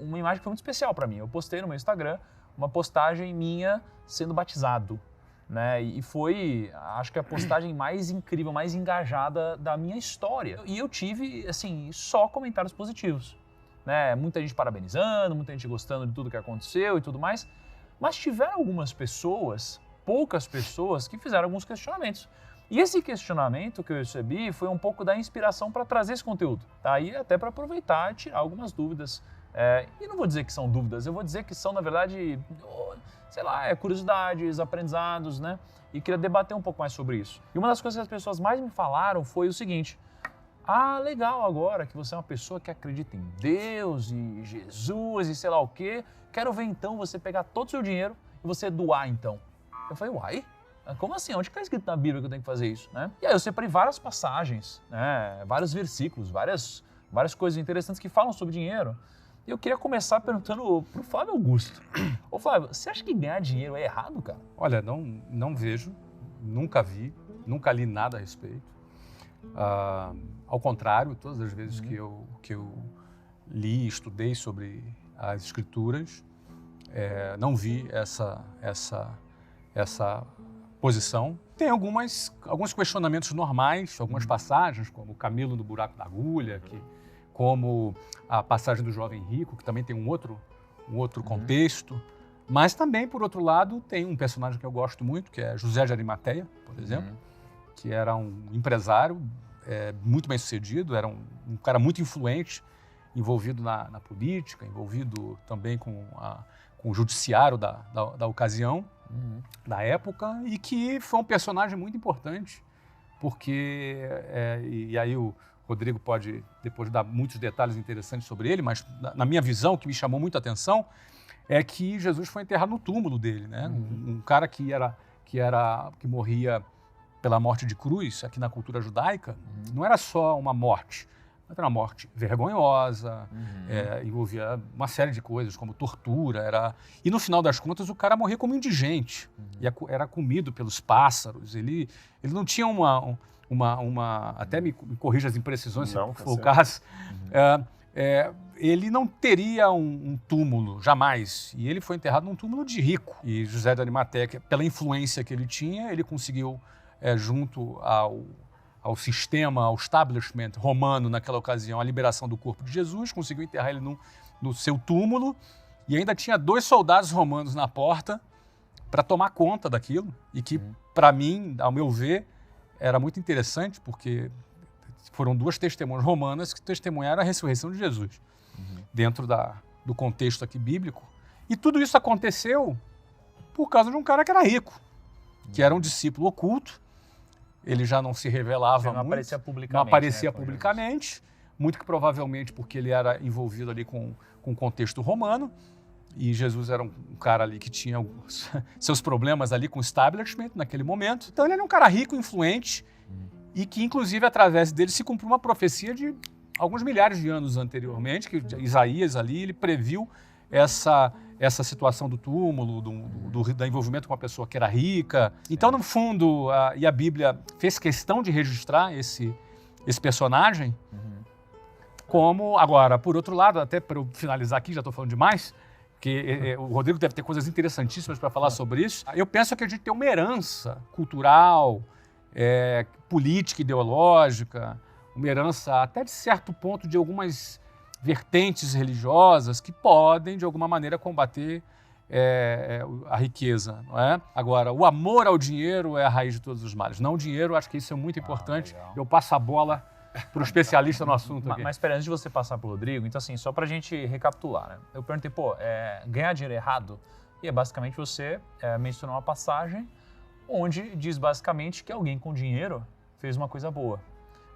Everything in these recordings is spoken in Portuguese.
uma imagem que foi muito especial para mim. Eu postei no meu Instagram uma postagem minha sendo batizado, né? E foi, acho que a postagem mais incrível, mais engajada da minha história. E eu tive, assim, só comentários positivos, né? Muita gente parabenizando, muita gente gostando de tudo que aconteceu e tudo mais. Mas tiveram algumas pessoas, poucas pessoas, que fizeram alguns questionamentos. E esse questionamento que eu recebi foi um pouco da inspiração para trazer esse conteúdo, tá? E até para aproveitar e tirar algumas dúvidas. E não vou dizer que são dúvidas, eu vou dizer que são, na verdade, sei lá, curiosidades, aprendizados, né? E queria debater um pouco mais sobre isso. E uma das coisas que as pessoas mais me falaram foi o seguinte: ah, legal agora que você é uma pessoa que acredita em Deus e Jesus e sei lá o quê. Quero ver então você pegar todo o seu dinheiro e você doar então. Eu falei, uai? Como assim? Onde está escrito na Bíblia que eu tenho que fazer isso, né? E aí eu separei várias passagens, né? Vários versículos, várias coisas interessantes que falam sobre dinheiro. E eu queria começar perguntando pro Flávio Augusto. Ô Flávio, você acha que ganhar dinheiro é errado, cara? Olha, não vejo, nunca vi, nunca li nada a respeito. Ao contrário, todas as vezes que eu li e estudei sobre as Escrituras, não vi essa posição. Tem alguns questionamentos normais, algumas passagens, como o Camelo no buraco da agulha, como a passagem do jovem rico, que também tem um outro contexto. Mas também, por outro lado, tem um personagem que eu gosto muito, que é José de Arimateia, por exemplo, que era um empresário muito bem sucedido, era um cara muito influente, envolvido na política, envolvido também com o judiciário da ocasião, da época, e que foi um personagem muito importante, porque, e aí o Rodrigo pode depois dar muitos detalhes interessantes sobre ele, mas na minha visão, o que me chamou muito a atenção é que Jesus foi enterrado no túmulo dele, né? Um cara que morria pela morte de cruz, aqui na cultura judaica, não era só uma morte, era uma morte vergonhosa, envolvia uma série de coisas, como tortura, e no final das contas o cara morria como indigente, e era comido pelos pássaros, ele não tinha até me corrija as imprecisões, se for o caso, ele não teria um túmulo, jamais, e ele foi enterrado num túmulo de rico. E José de Arimateia, pela influência que ele tinha, ele conseguiu, junto ao sistema, ao establishment romano naquela ocasião, a liberação do corpo de Jesus, conseguiu enterrar ele no seu túmulo, e ainda tinha 2 soldados romanos na porta para tomar conta daquilo, e que, para mim, ao meu ver, era muito interessante, porque foram 2 testemunhas romanas que testemunharam a ressurreição de Jesus, dentro do contexto aqui bíblico. E tudo isso aconteceu por causa de um cara que era rico, que era um discípulo oculto. Ele já não se revelava muito, não aparecia publicamente, muito que provavelmente porque ele era envolvido ali com o contexto romano, e Jesus era um cara ali que tinha seus problemas ali com o establishment naquele momento. Então ele era um cara rico, influente, e que inclusive através dele se cumpriu uma profecia de alguns milhares de anos anteriormente, que Isaías ali, ele previu essa situação do túmulo, do envolvimento com uma pessoa que era rica. Então, no fundo, e a Bíblia fez questão de registrar esse personagem como... Agora, por outro lado, até para eu finalizar aqui, já estou falando demais, que o Rodrigo deve ter coisas interessantíssimas para falar sobre isso. Eu penso que a gente tem uma herança cultural, política, ideológica, uma herança até de certo ponto de algumas vertentes religiosas que podem, de alguma maneira, combater a riqueza, não é? Agora, o amor ao dinheiro é a raiz de todos os males. Não o dinheiro, acho que isso é muito importante. Eu passo a bola para o especialista no assunto aqui. Mas espera, antes de você passar para o Rodrigo, então assim, só para a gente recapitular, né? Eu perguntei, ganhar dinheiro é errado? E é basicamente você mencionou uma passagem onde diz basicamente que alguém com dinheiro fez uma coisa boa,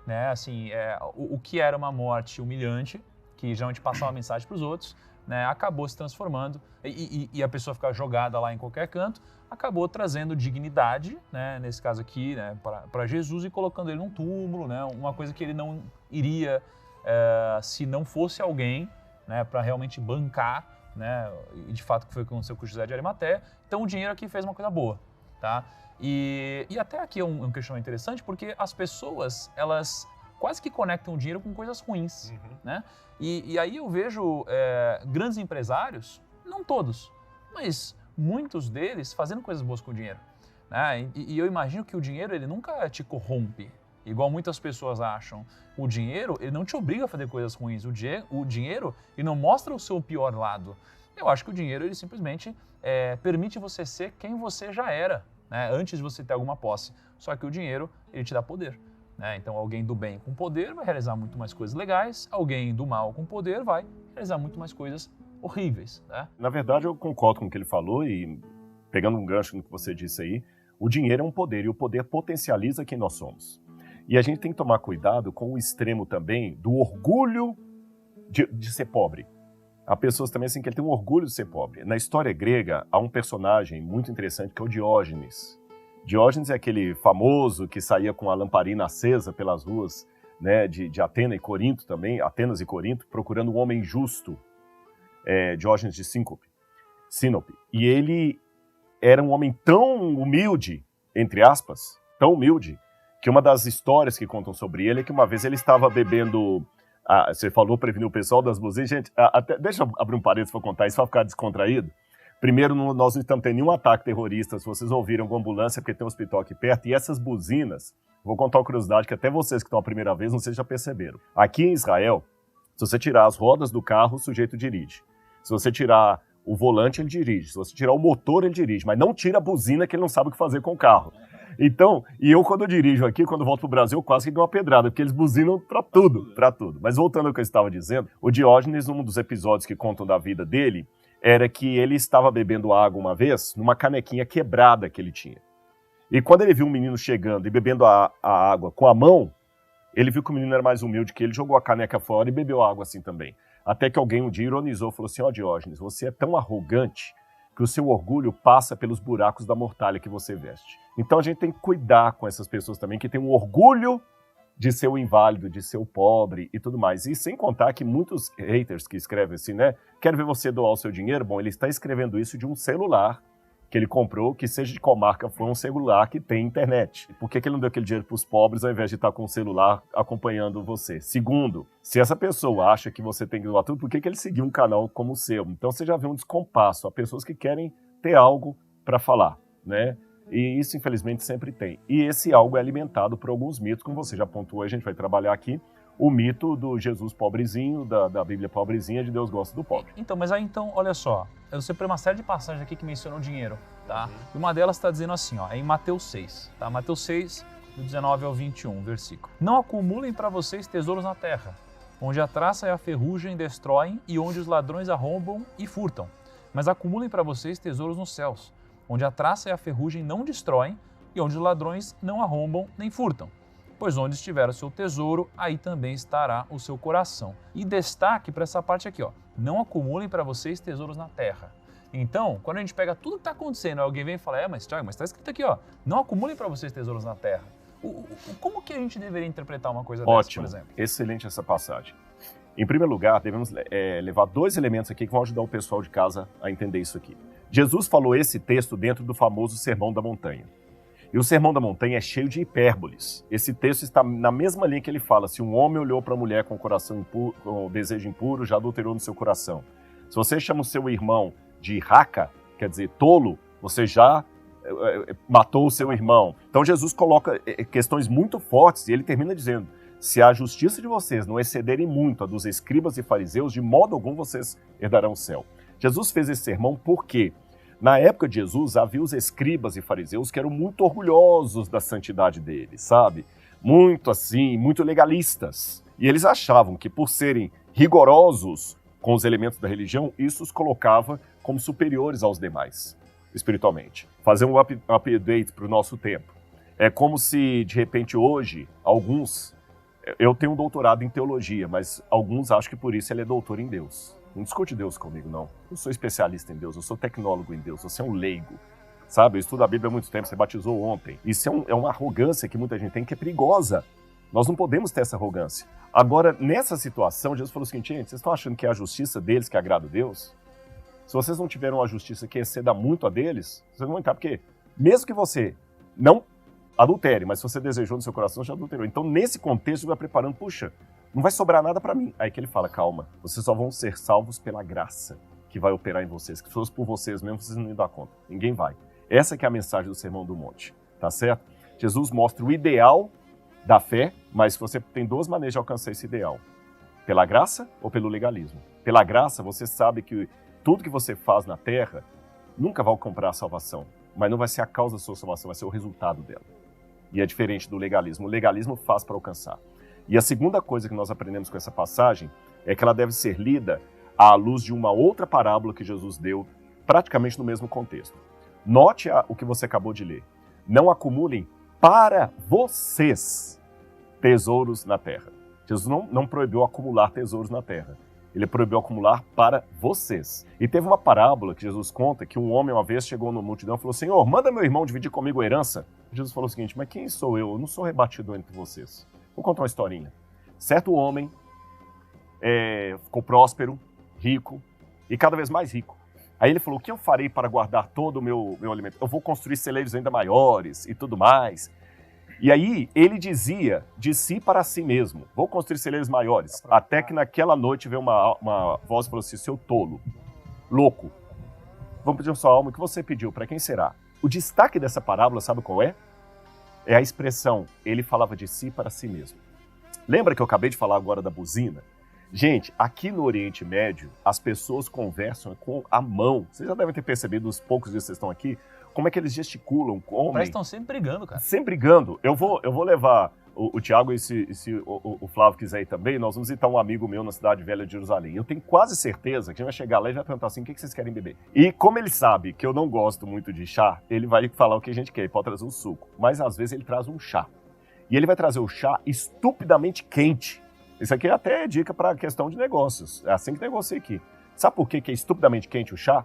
né? Assim, o que era uma morte humilhante, que geralmente passava uma mensagem para os outros, né, acabou se transformando, e a pessoa ficar jogada lá em qualquer canto, acabou trazendo dignidade, né, nesse caso aqui, né, para Jesus, e colocando ele num túmulo, né, uma coisa que ele não iria se não fosse alguém, né, para realmente bancar, né, e de fato que foi o que aconteceu com José de Arimateia. Então o dinheiro aqui fez uma coisa boa, tá? E até aqui é um questionamento interessante, porque as pessoas, elas quase que conectam o dinheiro com coisas ruins, né? E aí eu vejo grandes empresários, não todos, mas muitos deles fazendo coisas boas com o dinheiro, né? E eu imagino que o dinheiro, ele nunca te corrompe, igual muitas pessoas acham. O dinheiro, ele não te obriga a fazer coisas ruins. O dinheiro, ele não mostra o seu pior lado. Eu acho que o dinheiro, ele simplesmente permite você ser quem você já era, né? Antes de você ter alguma posse. Só que o dinheiro, ele te dá poder, né? Então, alguém do bem com poder vai realizar muito mais coisas legais, alguém do mal com poder vai realizar muito mais coisas horríveis, né? Na verdade, eu concordo com o que ele falou e, pegando um gancho no que você disse aí, o dinheiro é um poder e o poder potencializa quem nós somos. E a gente tem que tomar cuidado com o extremo também do orgulho de ser pobre. Há pessoas também assim que ele tem um orgulho de ser pobre. Na história grega, há um personagem muito interessante que é o Diógenes. Diógenes é aquele famoso que saía com a lamparina acesa pelas ruas, né, de Atenas e Corinto também, Atenas e Corinto, procurando um homem justo, Diógenes de Sinope. E ele era um homem tão humilde, entre aspas, tão humilde, que uma das histórias que contam sobre ele é que uma vez ele estava bebendo... você falou prevenir o pessoal das buzinas. Gente, deixa eu abrir um parênteses para contar isso, para ficar descontraído. Primeiro, nós não estamos tendo nenhum ataque terrorista. Se vocês ouviram alguma ambulância, porque tem um hospital aqui perto. E essas buzinas, vou contar uma curiosidade que até vocês que estão a primeira vez, não sei se já perceberam. Aqui em Israel, se você tirar as rodas do carro, o sujeito dirige. Se você tirar o volante, ele dirige. Se você tirar o motor, ele dirige. Mas não tira a buzina, que ele não sabe o que fazer com o carro. Então, e eu quando eu dirijo aqui, quando eu volto pro Brasil, eu quase que dou uma pedrada, porque eles buzinam pra tudo. Mas voltando ao que eu estava dizendo, o Diógenes, num dos episódios que contam da vida dele, era que ele estava bebendo água uma vez, numa canequinha quebrada que ele tinha. E quando ele viu um menino chegando e bebendo a água com a mão, ele viu que o menino era mais humilde que ele, jogou a caneca fora e bebeu água assim também. Até que alguém um dia ironizou, falou assim, Diógenes, você é tão arrogante que o seu orgulho passa pelos buracos da mortalha que você veste. Então a gente tem que cuidar com essas pessoas também que têm um orgulho de ser o inválido, de ser o pobre e tudo mais. E sem contar que muitos haters que escrevem assim, né? Quero ver você doar o seu dinheiro. Bom, ele está escrevendo isso de um celular que ele comprou, que seja de qual marca for, um celular que tem internet. Por que ele não deu aquele dinheiro para os pobres ao invés de estar com o celular acompanhando você? Segundo, se essa pessoa acha que você tem que doar tudo, por que ele seguiu um canal como o seu? Então você já vê um descompasso. Há pessoas que querem ter algo para falar, né? E isso, infelizmente, sempre tem. E esse algo é alimentado por alguns mitos, como você já pontuou, a gente vai trabalhar aqui, o mito do Jesus pobrezinho, da Bíblia pobrezinha, de Deus gosta do pobre. Então, mas aí então, olha só, eu separei uma série de passagens aqui que mencionam dinheiro, tá? E uma delas está dizendo assim, ó, é em Mateus 6, tá? Mateus 6, do 19 ao 21, versículo. Não acumulem para vocês tesouros na terra, onde a traça e a ferrugem destroem e onde os ladrões arrombam e furtam. Mas acumulem para vocês tesouros nos céus, onde a traça e a ferrugem não destroem e onde os ladrões não arrombam nem furtam. Pois onde estiver o seu tesouro, aí também estará o seu coração. E destaque para essa parte aqui, ó. Não acumulem para vocês tesouros na terra. Então, quando a gente pega tudo que está acontecendo, alguém vem e fala, mas Thiago, mas está escrito aqui, ó, não acumulem para vocês tesouros na terra. Como que a gente deveria interpretar uma coisa dessa, por exemplo? Excelente essa passagem. Em primeiro lugar, devemos levar dois elementos aqui que vão ajudar o pessoal de casa a entender isso aqui. Jesus falou esse texto dentro do famoso Sermão da Montanha. E o Sermão da Montanha é cheio de hipérboles. Esse texto está na mesma linha que ele fala, se um homem olhou para a mulher com o coração impuro, com o desejo impuro, já adulterou no seu coração. Se você chama o seu irmão de raca, quer dizer tolo, você já matou o seu irmão. Então Jesus coloca questões muito fortes e ele termina dizendo, se a justiça de vocês não excederem muito a dos escribas e fariseus, de modo algum vocês herdarão o céu. Jesus fez esse sermão porque na época de Jesus, havia os escribas e fariseus que eram muito orgulhosos da santidade deles, sabe? Muito assim, muito legalistas. E eles achavam que por serem rigorosos com os elementos da religião, isso os colocava como superiores aos demais, espiritualmente. Fazer um update para o nosso tempo. É como se, de repente, hoje, alguns... Eu tenho um doutorado em teologia, mas alguns acham que por isso ele é doutor em Deus. Não discute Deus comigo, não. Eu sou especialista em Deus, eu sou tecnólogo em Deus, você é um leigo. Sabe, eu estudo a Bíblia há muito tempo, você batizou ontem. Isso é uma arrogância que muita gente tem, que é perigosa. Nós não podemos ter essa arrogância. Agora, nessa situação, Jesus falou o seguinte, gente, vocês estão achando que é a justiça deles que agrada a Deus? Se vocês não tiveram uma justiça que exceda muito a deles, vocês não vão entrar, porque mesmo que você não adultere, mas se você desejou no seu coração, já adulterou. Então, nesse contexto, ele vai preparando, puxa, não vai sobrar nada para mim. Aí que ele fala, calma, vocês só vão ser salvos pela graça que vai operar em vocês, que se fosse por vocês mesmo, vocês não iam dar conta. Ninguém vai. Essa que é a mensagem do Sermão do Monte, tá certo? Jesus mostra o ideal da fé, mas você tem duas maneiras de alcançar esse ideal. Pela graça ou pelo legalismo. Pela graça, você sabe que tudo que você faz na terra nunca vai comprar a salvação, mas não vai ser a causa da sua salvação, vai ser o resultado dela. E é diferente do legalismo. O legalismo faz para alcançar. E a segunda coisa que nós aprendemos com essa passagem é que ela deve ser lida à luz de uma outra parábola que Jesus deu, praticamente no mesmo contexto. Note o que você acabou de ler. Não acumulem para vocês tesouros na terra. Jesus não proibiu acumular tesouros na terra. Ele proibiu acumular para vocês. E teve uma parábola que Jesus conta que um homem uma vez chegou na multidão e falou: Senhor, manda meu irmão dividir comigo a herança. Jesus falou o seguinte: mas quem sou eu? Eu não sou rebatidor entre vocês. Vou contar uma historinha. Certo homem ficou próspero, rico e cada vez mais rico. Aí ele falou: o que eu farei para guardar todo o meu alimento? Eu vou construir celeiros ainda maiores e tudo mais. E aí ele dizia de si para si mesmo: vou construir celeiros maiores. Até que naquela noite veio uma voz e falou assim: seu tolo, louco, vamos pedir a sua alma, o que você pediu? Para quem será? O destaque dessa parábola, sabe qual é? É a expressão, ele falava de si para si mesmo. Lembra que eu acabei de falar agora da buzina? Gente, aqui no Oriente Médio, as pessoas conversam com a mão. Vocês já devem ter percebido, nos poucos dias que vocês estão aqui, como é que eles gesticulam, comem. Parece que estão sempre brigando, cara. Sempre brigando. Eu vou levar o Thiago e se o Flávio quiser ir também, nós vamos visitar um amigo meu na cidade velha de Jerusalém. Eu tenho quase certeza que a gente vai chegar lá e vai perguntar assim: o que vocês querem beber? E como ele sabe que eu não gosto muito de chá, ele vai falar o que a gente quer. Ele pode trazer um suco, mas às vezes ele traz um chá. E ele vai trazer o chá estupidamente quente. Isso aqui até é dica para questão de negócios. É assim que negocia aqui. Sabe por que é estupidamente quente o chá?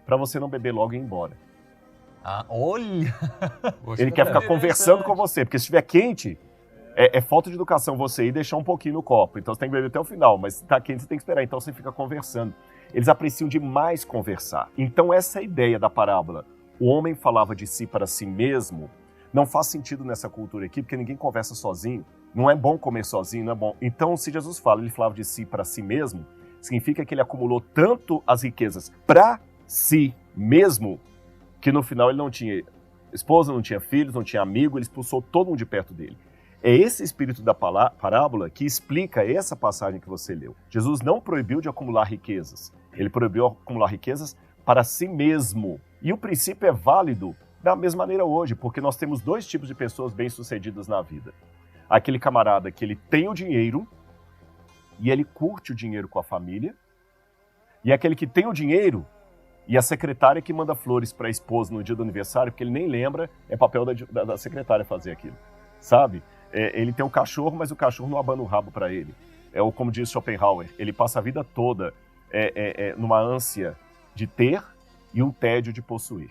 Para você não beber logo e ir embora. Ah, olha! Ele quer ficar conversando com você, porque se estiver quente, é falta de educação você ir e deixar um pouquinho no copo. Então você tem que beber até o final, mas se está quente você tem que esperar. Então você fica conversando. Eles apreciam demais conversar. Então essa é a ideia da parábola. O homem falava de si para si mesmo. Não faz sentido nessa cultura aqui, porque ninguém conversa sozinho. Não é bom comer sozinho, não é bom. Então, se Jesus fala, ele falava de si para si mesmo, significa que ele acumulou tanto as riquezas para si mesmo, que no final ele não tinha esposa, não tinha filhos, não tinha amigo, ele expulsou todo mundo de perto dele. É esse espírito da parábola que explica essa passagem que você leu. Jesus não proibiu de acumular riquezas. Ele proibiu acumular riquezas para si mesmo. E o princípio é válido da mesma maneira hoje, porque nós temos dois tipos de pessoas bem-sucedidas na vida. Aquele camarada que ele tem o dinheiro e ele curte o dinheiro com a família, e aquele que tem o dinheiro e a secretária que manda flores para a esposa no dia do aniversário, porque ele nem lembra, é papel da secretária fazer aquilo, sabe? Ele tem um cachorro, mas o cachorro não abana o rabo para ele. Ou como diz Schopenhauer, ele passa a vida toda numa ânsia de ter e um tédio de possuir.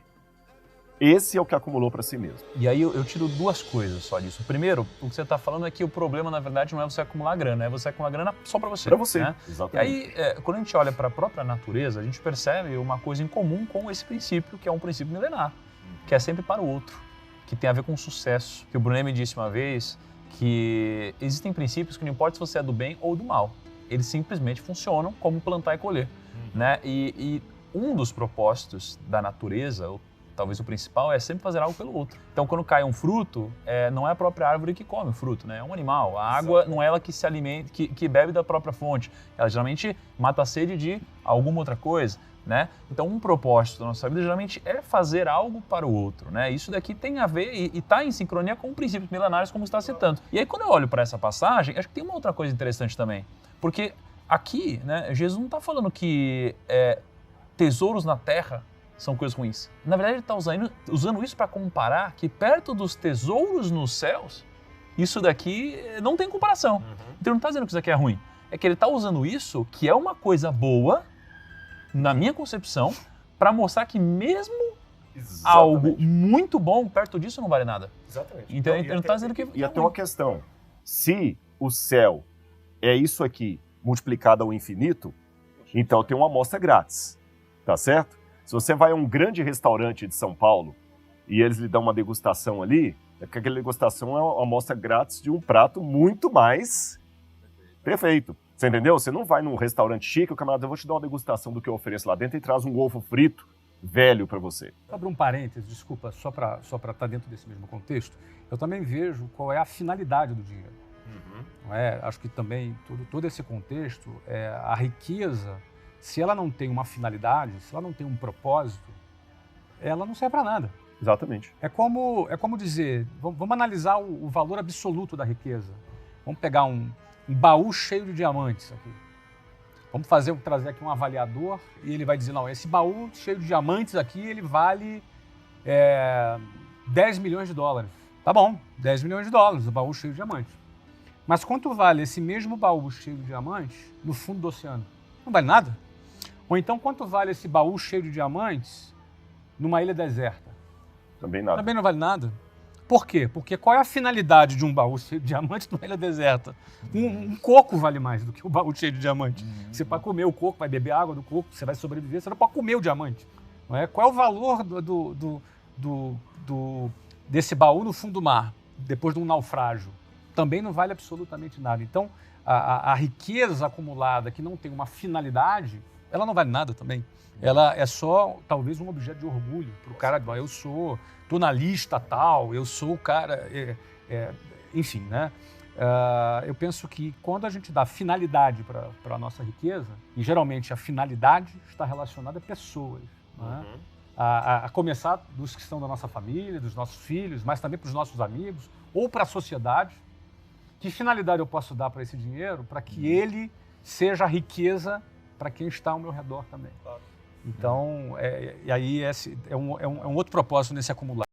Esse é o que acumulou para si mesmo. E aí eu tiro duas coisas só disso. Primeiro, o que você está falando é que o problema, na verdade, não é você acumular grana, é você acumular grana só para você. Para você, né? Exatamente. E aí, quando a gente olha para a própria natureza, a gente percebe uma coisa em comum com esse princípio, que é um princípio milenar, que é sempre para o outro, que tem a ver com sucesso. Que o Brunet me disse uma vez que existem princípios que não importa se você é do bem ou do mal, eles simplesmente funcionam como plantar e colher. Né? E um dos propósitos da natureza, talvez o principal, é sempre fazer algo pelo outro. Então, quando cai um fruto, não é a própria árvore que come o fruto, né? É um animal. A água não é ela que se alimenta, que bebe da própria fonte. Ela geralmente mata a sede de alguma outra coisa, né? Então, um propósito da nossa vida geralmente é fazer algo para o outro, né? Isso daqui tem a ver e está em sincronia com princípios milenares, como está citando. E aí, quando eu olho para essa passagem, acho que tem uma outra coisa interessante também. Porque aqui, né, Jesus não está falando que tesouros na terra são coisas ruins. Na verdade, ele está usando isso para comparar que perto dos tesouros nos céus, isso daqui não tem comparação. Então, ele não está dizendo que isso aqui é ruim. É que ele está usando isso, que é uma coisa boa, na minha concepção, para mostrar que mesmo algo muito bom, perto disso não vale nada. Exatamente. Então, ele não está dizendo que... E até uma questão. Se o céu é isso aqui multiplicado ao infinito, então tem uma amostra grátis. Tá certo? Se você vai a um grande restaurante de São Paulo e eles lhe dão uma degustação ali, Aquela degustação é uma amostra grátis de um prato muito mais perfeito. Você entendeu? Você não vai num restaurante chique, o camarada, eu vou te dar uma degustação do que eu ofereço lá dentro e traz um ovo frito velho para você. Abra um parênteses, desculpa, só para estar dentro desse mesmo contexto, eu também vejo qual é a finalidade do dinheiro. Não é? Acho que também todo esse contexto, a riqueza, se ela não tem uma finalidade, se ela não tem um propósito, ela não serve para nada. Exatamente. É como dizer, vamos analisar o valor absoluto da riqueza. Vamos pegar um baú cheio de diamantes aqui. Vamos trazer aqui um avaliador e ele vai dizer, não, esse baú cheio de diamantes aqui, ele vale 10 milhões de dólares. Tá bom, 10 milhões de dólares, o baú cheio de diamantes. Mas quanto vale esse mesmo baú cheio de diamantes no fundo do oceano? Não vale nada. Ou então, quanto vale esse baú cheio de diamantes numa ilha deserta? Também nada. Também não vale nada. Por quê? Porque qual é a finalidade de um baú cheio de diamantes numa ilha deserta? Um coco vale mais do que um baú cheio de diamante. Você vai comer o coco, vai beber água do coco, você vai sobreviver, você não pode comer o diamante. Não é? Qual é o valor desse baú no fundo do mar, depois de um naufrágio? Também não vale absolutamente nada. Então, a riqueza acumulada que não tem uma finalidade, ela não vale nada também. Ela é só, talvez, um objeto de orgulho para o cara. Eu estou na lista tal, eu sou o cara... enfim, né? Eu penso que quando a gente dá finalidade para a nossa riqueza, e geralmente a finalidade está relacionada a pessoas, né? A começar dos que estão da nossa família, dos nossos filhos, mas também para os nossos amigos, ou para a sociedade. Que finalidade eu posso dar para esse dinheiro para que ele seja riqueza para quem está ao meu redor também? Claro. Então, e aí esse é um outro propósito nesse acumular.